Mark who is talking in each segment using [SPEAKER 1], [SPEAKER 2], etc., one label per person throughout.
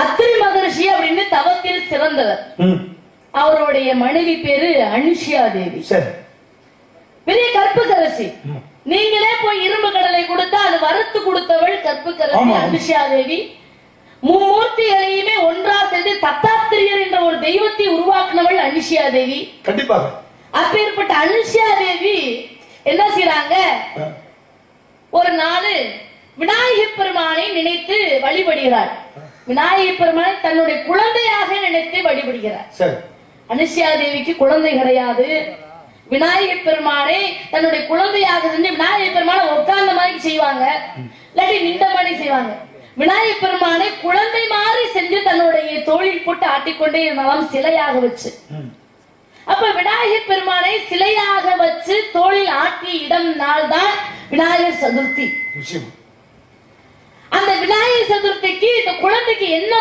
[SPEAKER 1] அத்திரி மகரிஷி அப்படின்னு தவத்தில் சிறந்தவர். அவருடைய மனைவி பேரு அனுஷியா தேவி. பெரிய கற்புக்கரசி. நீங்களே போய் இரும்பு கடலை கொடுத்தா அது வறுத்து கொடுத்தவள் கற்புக்கரசி அனுஷியா தேவி. மும்மூர்த்திகளையுமே ஒன்றா சேர்ந்து தத்தாத்திரியர் என்ற ஒரு தெய்வத்தை உருவாக்குனவள் அனுஷியா தேவி.
[SPEAKER 2] கண்டிப்பாக.
[SPEAKER 1] அப்பேற்பட்ட அனுஷியா தேவி என்ன செய்யறாங்க, ஒரு நாள் விநாயகர் பெருமானை நினைத்து வழிபடுகிறார். விநாயகர் பெருமானை தன்னுடைய குழந்தையாக நினைத்து வழிபடுகிறார். அனுஷியா தேவிக்கு குழந்தை கிடையாது. விநாயகர் பெருமானை தன்னுடைய குழந்தையாக செஞ்சு விநாயகர் பெருமானை உட்கார்ந்த மாதிரி செய்வாங்க, இல்லாட்டி நின்ற மாதிரி செய்வாங்க. விநாயகர் பெருமானை குழந்தை மாதிரி செஞ்சு தன்னுடைய தோளில் போட்டு ஆட்டிக்கொண்டே இருந்தாலும் சிலையாக வச்சு. அப்ப விநாயகர் பெருமானை சிலையாக வச்சு தோளில் ஆட்டிய இடம் நாள் தான் விநாயகர் சதுர்த்தி. அந்த விநாயகர் சதுர்த்திக்கு இந்த குழந்தைக்கு என்ன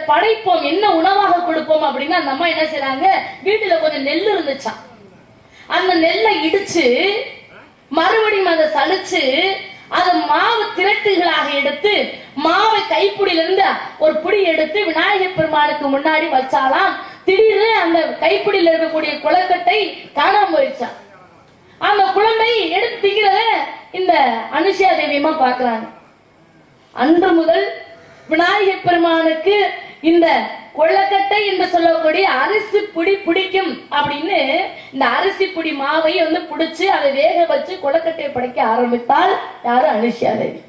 [SPEAKER 1] படைப்போம், என்ன உணவாக கொடுப்போம் அப்படின்னா அந்த அம்மா என்ன செய்றாங்க, வீட்டுல கொஞ்சம் நெல் இருந்துச்சான், அந்த நெல்லை இடிச்சு மறுபடியும் அதை சலிச்சு அதை மாவு திரட்டுகளாக எடுத்து மாவை கைப்பிடியில இருந்து ஒரு புடி எடுத்து விநாயகர் பெருமானுக்கு முன்னாடி வச்சாலாம். திடீர்னு அந்த கைப்பிடியில இருக்கக்கூடிய குளக்கட்டை காணாம போயிடுச்சான். அந்த குழந்தை எடுத்து திங்கிறத இந்த அனுஷியா தேவியமா பாக்குறாங்க. அன்று முதல் விநாயகர் பெருமானுக்கு இந்த கொள்ளக்கட்டை என்று சொல்லக்கூடிய அரிசி புடி பிடிக்கும் அப்படின்னு இந்த அரிசி புடி மாவை புடிச்சு அதை வேக வச்சு கொள்ளக்கட்டையை படைக்க ஆரம்பித்தால் யாரு, அனுஷியா தேவி.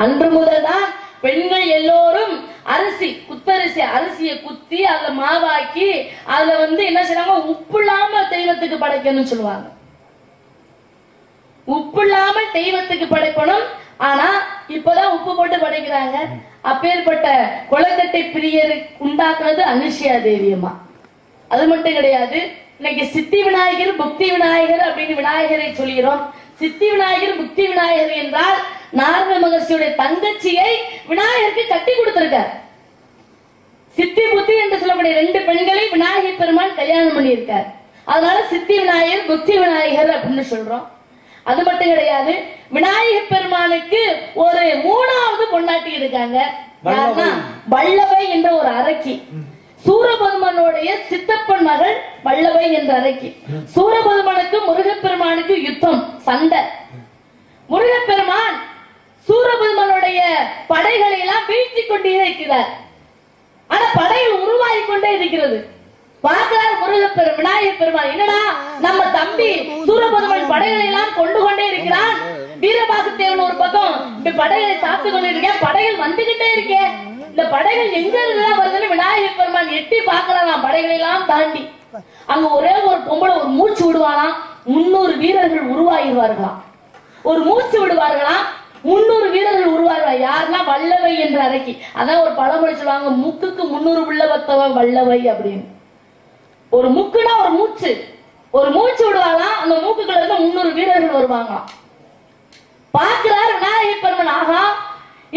[SPEAKER 1] அன்று முதல் தான் பெண்கள் எல்லோரும் அரிசி குத்தரிசி அரிசியை குத்தி அதுல மாவாக்கி அதுல என்ன செய்றாங்க, உப்பு இல்லாம தெய்வத்துக்கு படைக்கணும்னு சொல்லுவாங்க. உப்பு இல்லாமல் தெய்வத்துக்கு படைக்கணும். ஆனா இப்பதான் உப்பு போட்டு படைக்கிறாங்க. அப்பேற்பட்ட கொள்ளக்கட்டை பிரியர் உண்டாக்குறது அனுஷியா தேவியம்மா. அது மட்டும் கிடையாது, இன்னைக்கு சித்தி விநாயகர் புக்தி விநாயகர் அப்படின்னு விநாயகரை சொல்கிறோம். சித்தி விநாயகர் புக்தி விநாயகர் என்றால் நாரத மகர்ஷியுடைய தங்கச்சியை விநாயகருக்கு கட்டி கொடுத்திருக்கார். சித்தி புத்தி என்று சொல்லக்கூடிய 2 பெண்களை விநாயகர் பெருமான் கல்யாணம் பண்ணியிருக்கார். அதனால சித்தி விநாயகர் புக்தி விநாயகர் அப்படின்னு சொல்றோம். அது மட்டும் கிடையாது, விநாயகர் பெருமானுக்கு ஒரு 3வது பொண்டாட்டி இருக்காங்க. வல்லவை என்ற ஒரு அரக்கி. சூரபதுமனுடைய சித்தப்பன் மகள் வல்லவை என்ற அரக்கி. சூரபதுமனுக்கு முருகப்பெருமானுக்கு யுத்தம், சண்டை. முருகப்பெருமான் சூரபதுமனுடைய படைகளை எல்லாம் வீழ்த்தி கொண்டே இருக்கிறார். ஆனா படைகள் உருவாகி கொண்டே இருக்கிறது. பார்க்கிறார் முருகப்பெருமான் விநாயகர் பெருமான், என்னடா நம்ம தம்பி சூரபதுமன் படைகளை எல்லாம் கொண்டு கொண்டே இருக்கிறான், வீரபாகுத்தேவன் ஒரு பக்கம் இப்ப படைகளை சாப்பிட்டு கொண்டு இருக்கேன், படைகள் வந்துகிட்டே இருக்கேன், இந்த படைகள் எங்க இருந்துதான் வருதுன்னு விநாயகர் பெருமான் எட்டி பார்க்கலாம். படைகளை எல்லாம் தாண்டி அங்க ஒரே ஒரு பொம்பளை ஒரு மூச்சு விடுவாராம், 300 வீரர்கள் உருவாகிடுவார்களாம். ஒரு மூச்சு விடுவார்களாம், 300 வீரர்கள் உருவார்களா. யாருன்னா வல்லவை என்ற அரக்கி. அதான் ஒரு பழமொழி சொல்லுவாங்க, முக்குக்கு 300 உள்ள வத்தவன் வல்லவை அப்படின்னு. ஒரு முக்குனா ஒரு மூச்சு, ஒரு மூச்சு விடுவாங்களாம், அந்த மூக்குக்குள்ள இருக்க 300 வீரர்கள் வருவாங்களாம். பார்க்கிறார் விநாயகர் பெருமான், ஆகா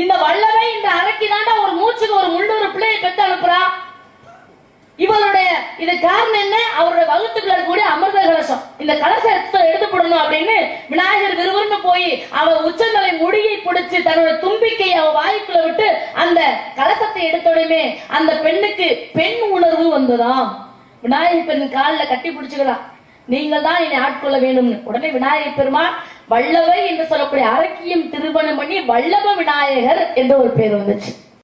[SPEAKER 1] இந்த வல்லவை இந்த அரக்கி தாண்டா ஒரு மூச்சுக்கு ஒரு 300 பிள்ளையை பெற்று அனுப்புறா. இவருடைய இது காரணம் என்ன, அவருடைய வகுத்துக்குள்ள இருக்கக்கூடிய அமிர்த கலசம், இந்த கலசத்தை எடுத்து போடணும் அப்படின்னு விநாயகர் விறுவிறுன்னு போய் அவ உச்சந்தலை முடியை பிடிச்சு தன்னோட தும்பிக்கை அவ வாய்க்குள்ள விட்டு அந்த கலசத்தை எடுத்தோடனே அந்த பெண்ணுக்கு பெண் உணர்வு வந்ததாம். விநாயகர் பெருமான் காலில் கட்டி பிடிச்சுக்கலாம், நீங்கள் தான் என்னை ஆட்கொள்ள வேணும்னு. உடனே விநாயகர் பெருமான் வல்லவை என்று சொல்லக்கூடிய அரக்கியும் திருமணம் பண்ணி வல்லப விநாயகர் என்ற ஒரு பேர் வந்துச்சு.